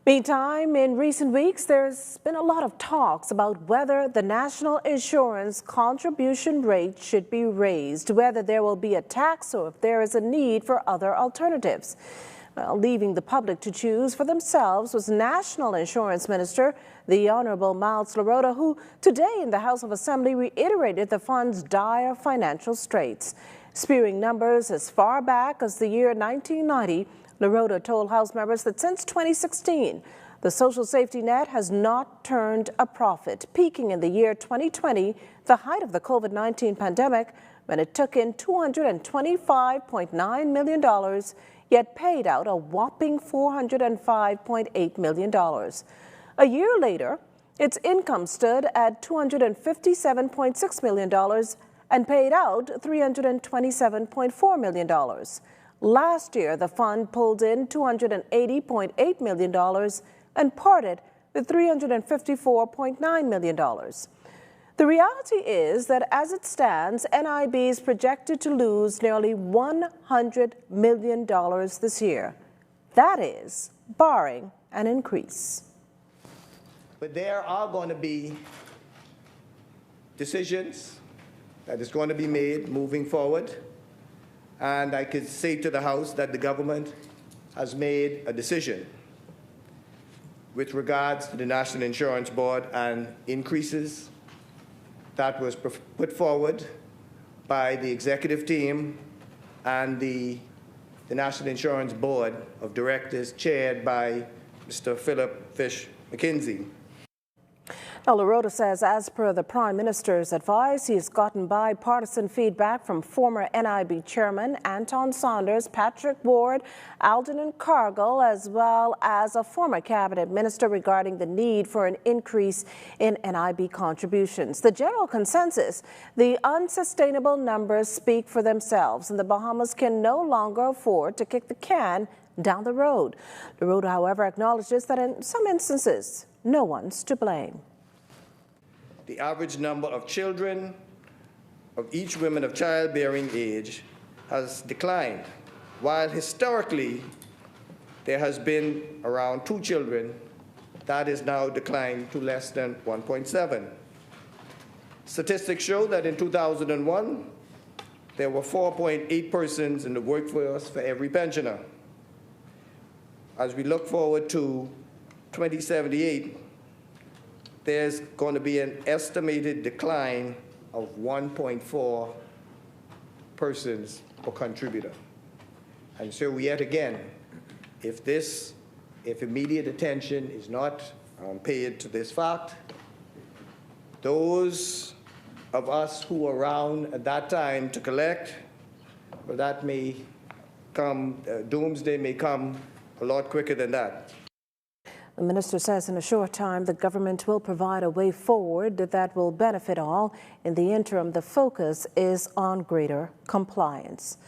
Meantime, in recent weeks, there's been a lot of talks about whether the national insurance contribution rate should be raised, whether there will be a tax or if there is a need for other alternatives. Well, leaving the public to choose for themselves was National Insurance Minister, the Honorable Miles Laroda, who today in the House of Assembly reiterated the fund's dire financial straits. Spewing numbers as far back as the year 1990, Laroda told House members that since 2016, the social safety net has not turned a profit, peaking in the year 2020, the height of the COVID-19 pandemic, when it took in $225.9 million, yet paid out a whopping $405.8 million. A year later, its income stood at $257.6 million and paid out $327.4 million. Last year, the fund pulled in $280.8 million and parted with $354.9 million. The reality is that as it stands, NIB is projected to lose nearly $100 million this year. That is, barring an increase. But there are going to be decisions that is going to be made moving forward. And I could say to the House that the government has made a decision with regards to the National Insurance Board and increases that was put forward by the executive team and the National Insurance Board of Directors chaired by Mr. Philip Fish McKinsey. Now, Laroda says, as per the Prime Minister's advice, he has gotten bipartisan feedback from former NIB Chairman Anton Saunders, Patrick Ward, Algernon Cargill, as well as a former Cabinet Minister regarding the need for an increase in NIB contributions. The general consensus, the unsustainable numbers speak for themselves, and the Bahamas can no longer afford to kick the can down the road. Laroda, however, acknowledges that in some instances, no one's to blame. The average number of children of each woman of childbearing age has declined, while historically there has been around 2 children. That is now declined to less than 1.7. Statistics show that in 2001, there were 4.8 persons in the workforce for every pensioner. As we look forward to 2078, there's going to be an estimated decline of 1.4 persons per contributor. And so yet again, if immediate attention is not paid to this fact, those of us who were around at that time to collect, well, that may come, doomsday may come a lot quicker than that. The minister says in a short time the government will provide a way forward that will benefit all. In the interim, the focus is on greater compliance.